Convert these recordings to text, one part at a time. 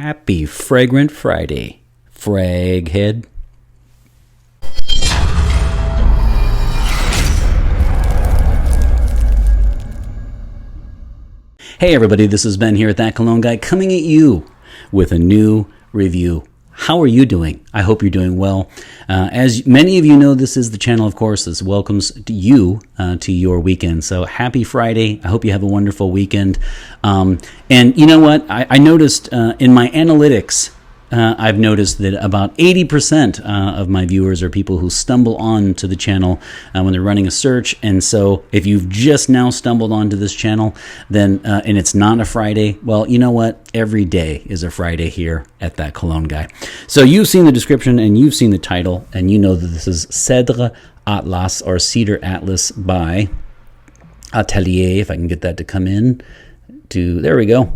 Happy Fragrant Friday, Fraghead. Hey everybody, this is Ben here at That Cologne Guy, coming at you with a new review. How are you doing? I hope you're doing well. As many of you know, this is the channel, of course, that welcomes you to your weekend. So happy Friday. I hope you have a wonderful weekend. And you know what? I noticed in my analytics, I've noticed that about 80% of my viewers are people who stumble on to the channel when they're running a search. And so if you've just now stumbled onto this channel, then and it's not a Friday, well, you know what? Every day is a Friday here at That Cologne Guy. So you've seen the description and you've seen the title, and you know that this is Cèdre Atlas, or Cèdre Atlas by Atelier, if I can get that to come in. There we go,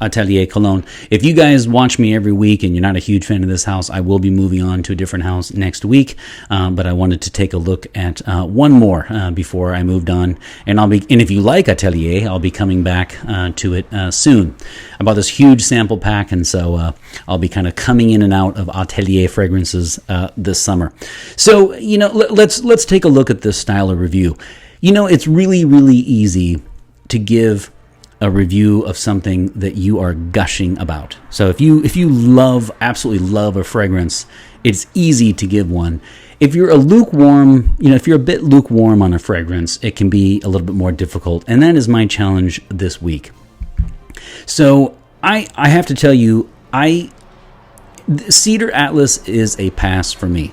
Atelier Cologne. If you guys watch me every week and you're not a huge fan of this house, I will be moving on to a different house next week, but I wanted to take a look at one more before I moved on, and if you like Atelier, I'll be coming back to it soon. I bought this huge sample pack, and so I'll be kind of coming in and out of Atelier fragrances this summer. So, you know, let's take a look at this style of review. You know, it's really, really easy to give a review of something that you are gushing about. So if you absolutely love a fragrance, it's easy to give one. If you're if you're a bit lukewarm on a fragrance, it can be a little bit more difficult. And that is my challenge this week. So I have to tell you, Cèdre Atlas is a pass for me.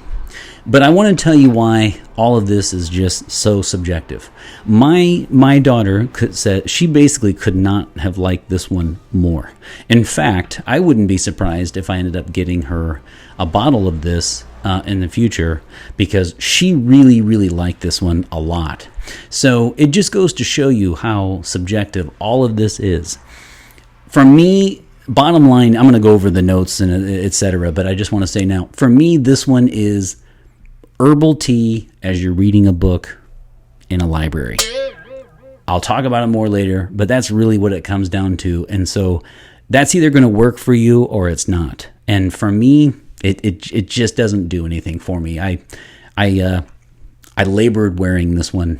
But I want to tell you why all of this is just so subjective. My daughter said she basically could not have liked this one more. In fact, I wouldn't be surprised if I ended up getting her a bottle of this in the future, because she really, really liked this one a lot. So it just goes to show you how subjective all of this is. For me, bottom line, I'm going to go over the notes and etc., but I just want to say now, for me, this one is herbal tea as you're reading a book in a library. I'll talk about it more later, but that's really what it comes down to. And so that's either going to work for you or it's not. And for me, it just doesn't do anything for me. I labored wearing this one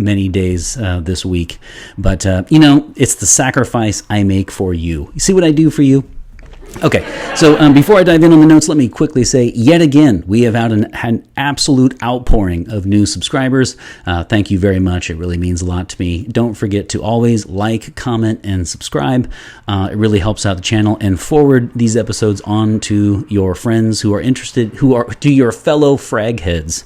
many days this week, but you know, it's the sacrifice I make for you. You see what I do for you? Okay, so before I dive in on the notes, let me quickly say, yet again, we have had an absolute outpouring of new subscribers. Thank you very much. It really means a lot to me. Don't forget to always like, comment, and subscribe. It really helps out the channel, and forward these episodes on to your friends who are interested, to your fellow frag heads.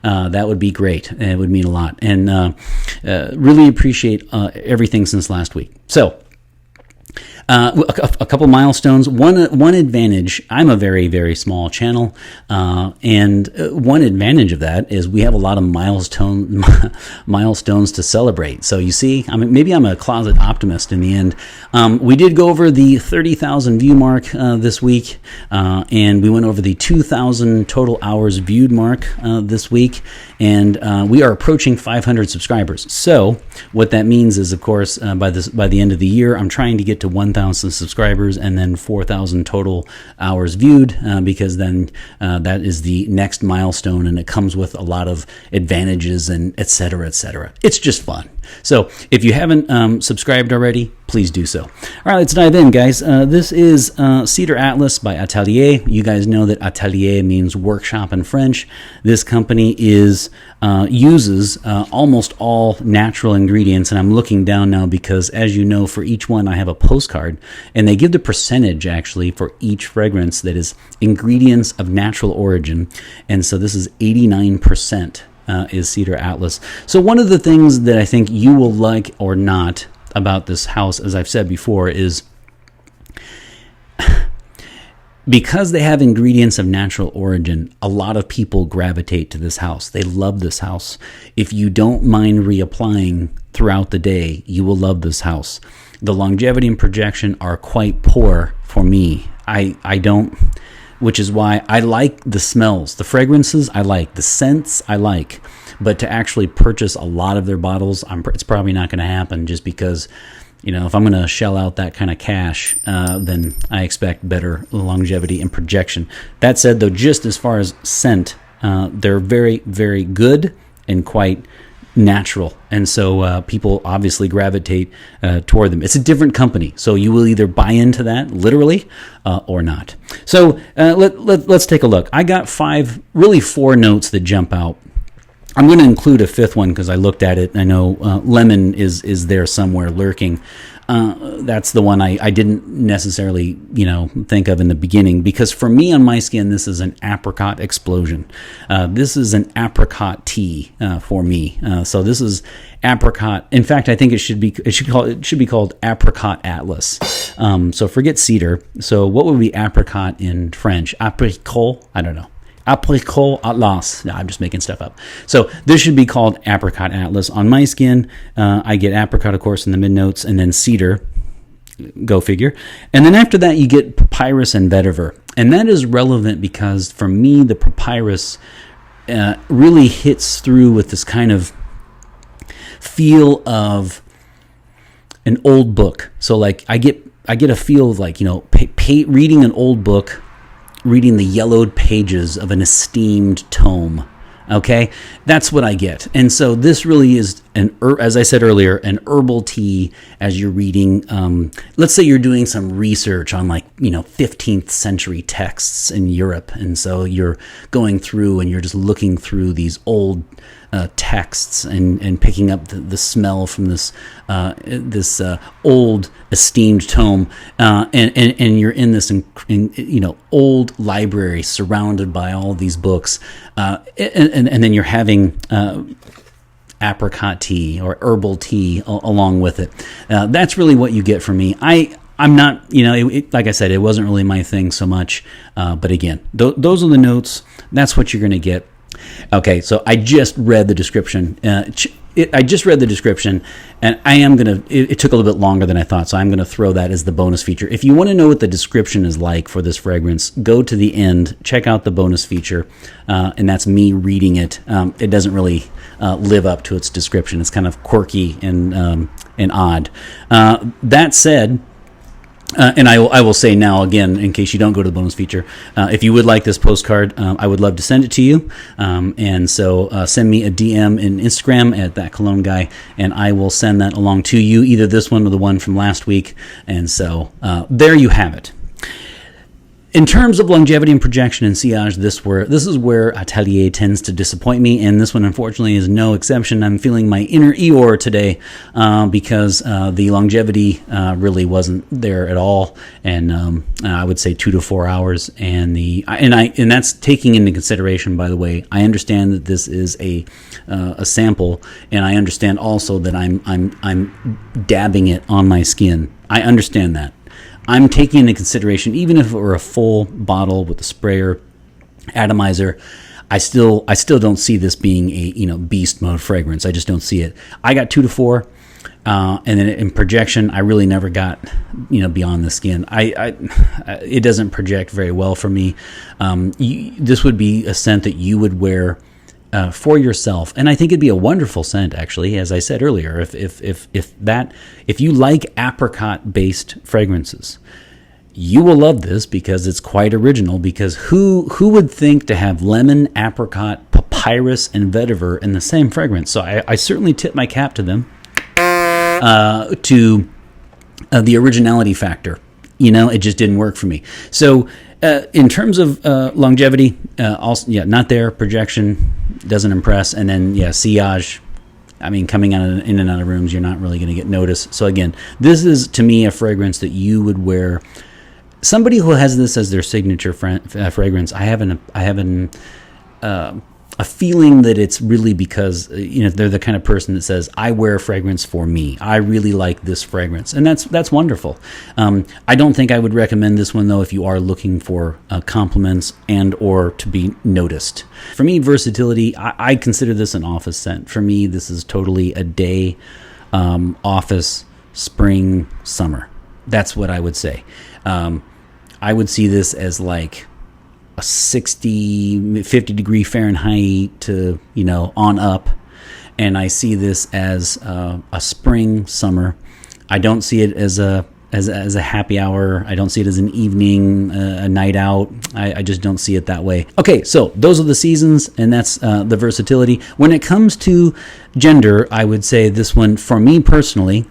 That would be great. It would mean a lot, and really appreciate everything since last week. So, a couple milestones. One advantage, I'm a very, very small channel, and one advantage of that is we have a lot of milestones to celebrate. So you see, maybe I'm a closet optimist in the end. We did go over the 30,000 view mark this week, and we went over the 2,000 total hours viewed mark this week, and we are approaching 500 subscribers. So what that means is, of course, by the end of the year, I'm trying to get to 1,000 subscribers and then 4,000 total hours viewed, because then that is the next milestone, and it comes with a lot of advantages and et cetera, et cetera. It's just fun. So if you haven't subscribed already, please do so. All right, let's dive in, guys. This is Cèdre Atlas by Atelier. You guys know that Atelier means workshop in French. This company uses almost all natural ingredients, and I'm looking down now because, as you know, for each one I have a postcard, and they give the percentage actually for each fragrance that is ingredients of natural origin, and so this is 89%. Is Cèdre Atlas. So one of the things that I think you will like or not about this house, as I've said before, is because they have ingredients of natural origin, a lot of people gravitate to this house. They love this house. If you don't mind reapplying throughout the day, you will love this house. The longevity and projection are quite poor for me. I don't, which is why I like the smells. The fragrances I like, the scents I like, but to actually purchase a lot of their bottles, it's probably not going to happen, just because if I'm going to shell out that kind of cash, then I expect better longevity and projection. That said, though, just as far as scent, they're very, very good and quite natural, and so people obviously gravitate toward them. It's a different company, so you will either buy into that literally or not. So let's take a look. I got four notes that jump out. I'm going to include a fifth one because I looked at it and I know lemon is there somewhere lurking. That's the one I didn't necessarily, think of in the beginning, because for me on my skin, this is an apricot explosion. This is an apricot tea for me. So this is apricot. In fact, I think it should be called Apricot Atlas. So forget cedar. So what would be apricot in French? Apricot? I don't know. Atelier Atlas. No, I'm just making stuff up. So this should be called Apricot Atlas. On my skin, I get apricot, of course, in the mid notes, and then cedar. Go figure. And then after that, you get papyrus and vetiver. And that is relevant because for me, the papyrus really hits through with this kind of feel of an old book. So like I get a feel of like, reading an old book, reading the yellowed pages of an esteemed tome. Okay, that's what I get. And so this really is as I said earlier, an herbal tea as you're reading. Let's say you're doing some research on 15th century texts in Europe, and so you're going through and you're just looking through these old texts and picking up the smell from this old esteemed tome, and you're in this old library surrounded by all these books, and then you're having apricot tea or herbal tea along with it. That's really what you get from me. I'm not, like I said, it wasn't really my thing so much, but again, those are the notes. That's what you're going to get. Okay, so I just read the description. I just read the description, and I am going to, it took a little bit longer than I thought, so I'm going to throw that as the bonus feature. If you want to know what the description is like for this fragrance, go to the end, check out the bonus feature, and that's me reading it. It doesn't really live up to its description. It's kind of quirky and odd. That said, and I will say now again, in case you don't go to the bonus feature, if you would like this postcard, I would love to send it to you. And so send me a DM in Instagram at That Cologne Guy, and I will send that along to you, either this one or the one from last week. And so there you have it. In terms of longevity and projection and sillage, this is where Atelier tends to disappoint me, and this one unfortunately is no exception. I'm feeling my inner Eeyore today because the longevity really wasn't there at all, and I would say 2 to 4 hours, and that's taking into consideration. By the way, I understand that this is a sample, and I understand also that I'm dabbing it on my skin. I understand that. I'm taking into consideration, even if it were a full bottle with a sprayer, atomizer, I still don't see this being a beast mode fragrance. I just don't see it. I got 2 to 4, and then in projection, I really never got beyond the skin. It doesn't project very well for me. This would be a scent that you would wear for yourself, and I think it'd be a wonderful scent. Actually, as I said earlier, if you like apricot-based fragrances, you will love this because it's quite original. Because who would think to have lemon, apricot, papyrus, and vetiver in the same fragrance? So I certainly tip my cap to them, to the originality factor. It just didn't work for me. So in terms of longevity, also not there. Projection doesn't impress, and then sillage. I mean, coming in and out of rooms, you're not really going to get noticed. So again, this is to me a fragrance that you would wear. Somebody who has this as their signature fragrance, I have a feeling that it's really because they're the kind of person that says, I wear a fragrance for me. I really like this fragrance, and that's wonderful. I don't think I would recommend this one though if you are looking for compliments and or to be noticed. For me, versatility, I consider this an office scent. For me, this is totally a day, office, spring, summer. That's what I would say. I would see this as like a 50 degree Fahrenheit to, on up. And I see this as a spring, summer. I don't see it as a happy hour. I don't see it as an evening, a night out. I just don't see it that way. Okay, so those are the seasons, and that's the versatility. When it comes to gender, I would say this one, for me personally,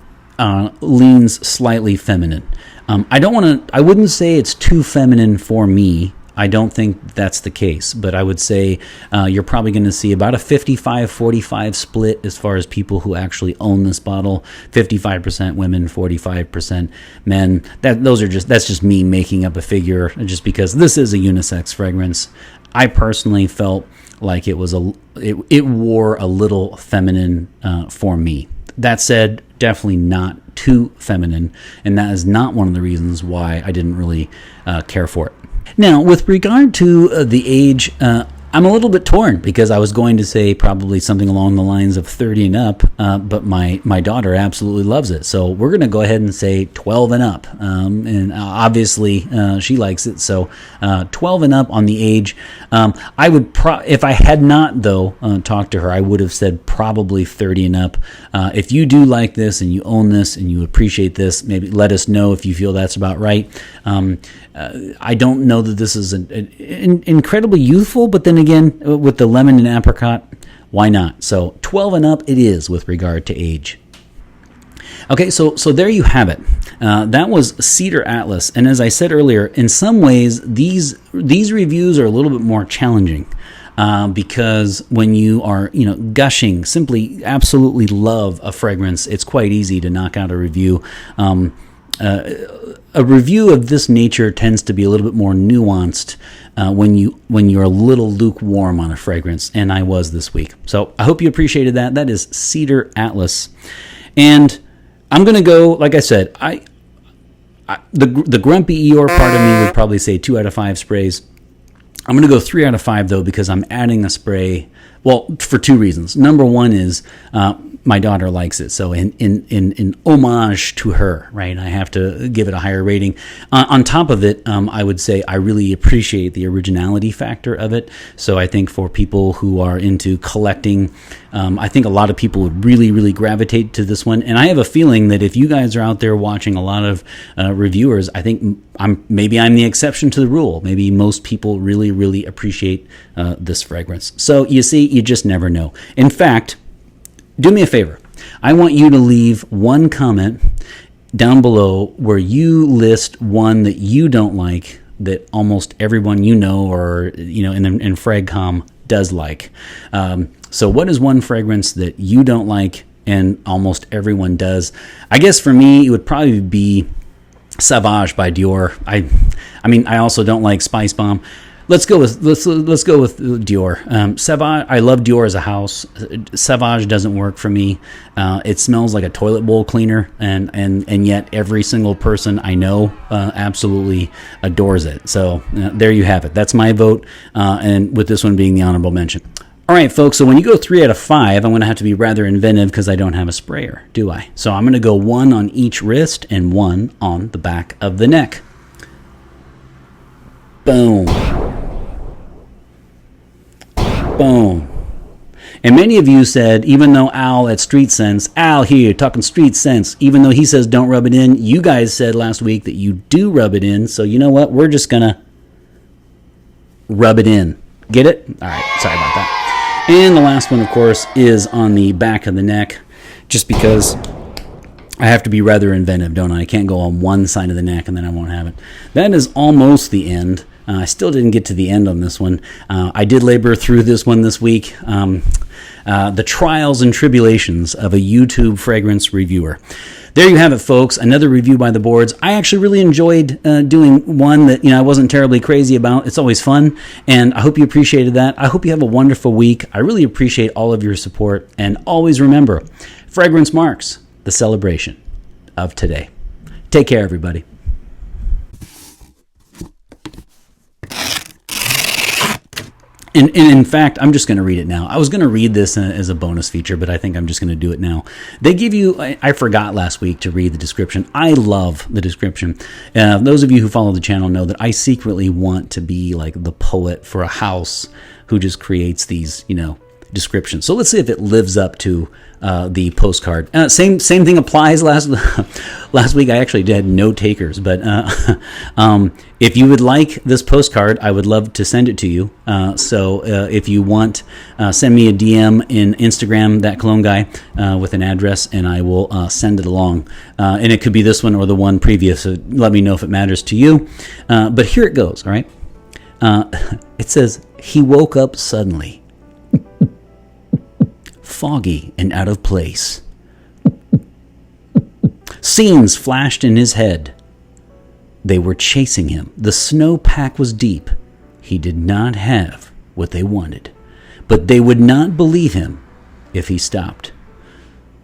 leans slightly feminine. I wouldn't say it's too feminine for me. I don't think that's the case, but I would say you're probably going to see about a 55-45 split as far as people who actually own this bottle. 55% women, 45% men. That's just me making up a figure, just because this is a unisex fragrance. I personally felt like it wore a little feminine for me. That said, definitely not too feminine, and that is not one of the reasons why I didn't really care for it. Now, with regard to the age, I'm a little bit torn, because I was going to say probably something along the lines of 30 and up, but my daughter absolutely loves it. So we're going to go ahead and say 12 and up. And obviously she likes it. So 12 and up on the age. I would, if I had not, though, talked to her, I would have said probably 30 and up. If you do like this and you own this and you appreciate this, maybe let us know if you feel that's about right. I don't know that this is incredibly youthful, but then again, with the lemon and apricot, why not? So 12 and up it is with regard to age. Okay, so there you have it. That was Cèdre Atlas, and as I said earlier, in some ways these reviews are a little bit more challenging. Because when you are, gushing, simply absolutely love a fragrance, it's quite easy to knock out a review. A review of this nature tends to be a little bit more nuanced when you're a little lukewarm on a fragrance, and I was this week. So I hope you appreciated that. That is Cèdre Atlas, and I'm going to go, like I said, the grumpy Eeyore part of me would probably say 2 out of 5 sprays. I'm going to go 3 out of 5, though, because I'm adding a spray, well, for 2 reasons. Number one is my daughter likes it, so in homage to her, right, I have to give it a higher rating. On top of it, I would say I really appreciate the originality factor of it. So I think for people who are into collecting, I think a lot of people would really, really gravitate to this one. And I have a feeling that if you guys are out there watching a lot of reviewers, I think I'm the exception to the rule. Maybe most people really, really appreciate this fragrance. So you see, you just never know. In fact, do me a favor. I want you to leave one comment down below where you list one that you don't like that almost everyone or in FragCom does like. So what is one fragrance that you don't like and almost everyone does? I guess for me it would probably be Sauvage by Dior. I also don't like Spice Bomb. Let's go with Dior. Sauvage. I love Dior as a house. Sauvage doesn't work for me. It smells like a toilet bowl cleaner, and yet every single person I know absolutely adores it. So there you have it. That's my vote, and with this one being the honorable mention. All right, folks, so when you go 3 out of 5, I'm going to have to be rather inventive because I don't have a sprayer, do I? So I'm going to go 1 on each wrist and 1 on the back of the neck. Boom. Boom. And many of you said, even though Al at Street Sense, Al here talking Street Sense, even though he says don't rub it in, you guys said last week that you do rub it in. So you know what? We're just going to rub it in. Get it? All right. Sorry about that. And the last one, of course, is on the back of the neck, just because I have to be rather inventive, don't I? I can't go on one side of the neck and then I won't have it. That is almost the end. I still didn't get to the end on this one. I did labor through this one this week. The trials and tribulations of a YouTube fragrance reviewer. There you have it, folks. Another review by the boards. I actually really enjoyed doing one that I wasn't terribly crazy about. It's always fun, and I hope you appreciated that. I hope you have a wonderful week. I really appreciate all of your support, and always remember, fragrance marks the celebration of today. Take care, everybody. And in fact, I'm just going to read it now. I was going to read this as a bonus feature, but I think I'm just going to do it now. They give you, I forgot last week to read the description. I love the description. Those of you who follow the channel know that I secretly want to be like the poet for a house who just creates these, description. So let's see if it lives up to the postcard. Same thing applies. Last week I actually had no takers, but if you would like this postcard, I would love to send it to you. So if you want, send me a DM in Instagram, that Cologne guy, with an address, and I will send it along. And it could be this one or the one previous. So let me know if it matters to you. But here it goes. All right. It says, he woke up suddenly, foggy and out of place. Scenes flashed in his head. They were chasing him. The snowpack was deep. He did not have what they wanted, but they would not believe him if he stopped.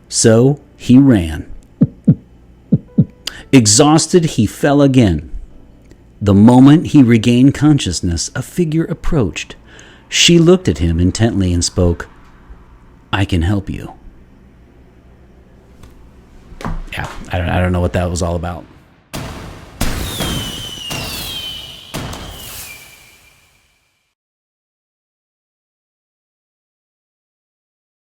So he ran. Exhausted, he fell again. The moment he regained consciousness, a figure approached. She looked at him intently and spoke, "I can help you." Yeah, I don't know what that was all about.